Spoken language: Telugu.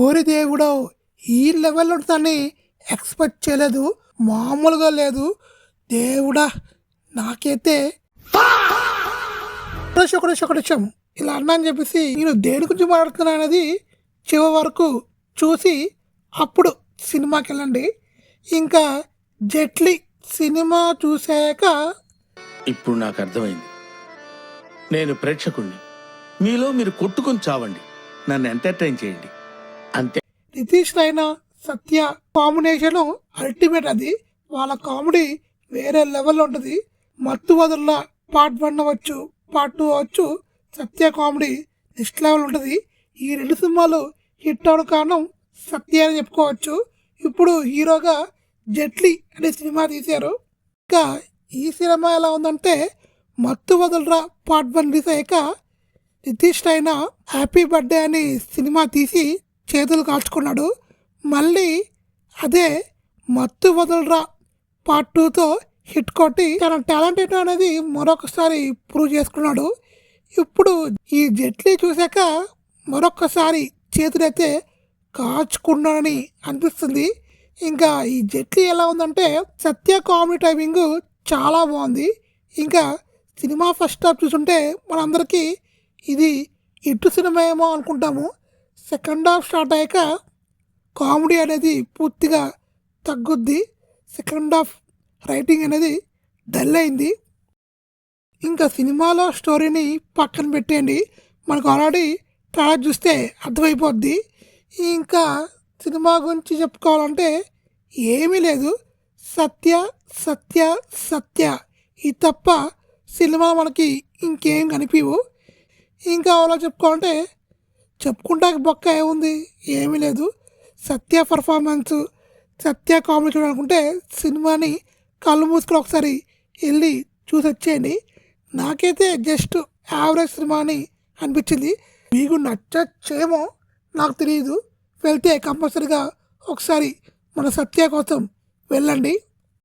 ఓరి దేవుడో, ఈ లెవెల్లో ఉంటుందని ఎక్స్పెక్ట్ చేయలేదు. మామూలుగా లేదు దేవుడా. నాకైతే ఒక నిమిషం ఇలా అన్నా అని చెప్పేసి నేను దేని గురించి మాట్లాడుతున్నా అనేది చివరి వరకు చూసి అప్పుడు సినిమాకి వెళ్ళండి. ఇంకా జెట్లీ సినిమా చూసాక ఇప్పుడు నాకు అర్థమైంది. నేను ప్రేక్షకుణ్ణి, మీలో మీరు కొట్టుకొని చావండి, నన్ను ఎంటర్టైన్ చేయండి అంతే. నితీష్ రైనా సత్య కాంబినేషన్ అల్టిమేట్. అది వాళ్ళ కామెడీ వేరే లెవెల్లో ఉంటుంది. మత్తు వదుల పార్ట్ 1 అవ్వచ్చు, పార్ట్ 2 అవ్వచ్చు, సత్య కామెడీ నెక్స్ట్ లెవెల్ ఉంటుంది. ఈ 2 సినిమాలు హిట్ అవడం కారణం సత్య అని చెప్పుకోవచ్చు. ఇప్పుడు హీరోగా జెట్లీ అనే సినిమా తీశారు. ఇంకా ఈ సినిమా ఎలా ఉందంటే, మత్తు వదలరా పార్ట్ 1 రిలీజ్ అయ్యాక నితీష్ రైనా హ్యాపీ బర్త్డే అని సినిమా తీసి చేతులు కాల్చుకున్నాడు. మళ్ళీ అదే మత్తు వదలరా పార్ట్ 2తో హిట్ కొట్టి తన టాలెంట్ ఏంటో అనేది మరొకసారి ప్రూవ్ చేసుకున్నాడు. ఇప్పుడు ఈ జెట్లీ చూశాక మరొకసారి చేతులైతే కాచుకున్నాడని అనిపిస్తుంది. ఇంకా ఈ జెట్లీ ఎలా ఉందంటే, సత్య కామెడీ టైమింగ్ చాలా బాగుంది. ఇంకా సినిమా ఫస్ట్ హాఫ్ చూసుంటే మనందరికీ ఇది ఇటు సినిమా ఏమో అనుకుంటాము. సెకండ్ హాఫ్ స్టార్ట్ అయ్యాక కామెడీ అనేది పూర్తిగా తగ్గుద్ది. సెకండ్ హాఫ్ రైటింగ్ అనేది డల్ అయింది. ఇంకా సినిమాలో స్టోరీని పక్కన పెట్టేయండి, మనకు ఆల్రెడీ ట్రైలర్ చూస్తే అర్థమైపోద్ది. ఇంకా సినిమా గురించి చెప్పుకోవాలంటే ఏమీ లేదు. సత్య సత్య సత్య ఇది తప్ప సినిమా మనకి ఇంకేం కనిపించవు. ఇంకా అలా చెప్పుకోవాలంటే చెప్పుకుంటానికి బొక్క ఏముంది, ఏమీ లేదు. సత్య పర్ఫార్మెన్స్, సత్య కామెడీ చూడాలనుకుంటే సినిమాని కళ్ళు మూసుకొని ఒకసారి వెళ్ళి చూసి వచ్చేయండి. నాకైతే జస్ట్ యావరేజ్ సినిమా అని అనిపించింది. మీకు నచ్చచ్చేమో నాకు తెలియదు. వెళ్తే కంపల్సరీగా ఒకసారి మన సత్య కోసం వెళ్ళండి.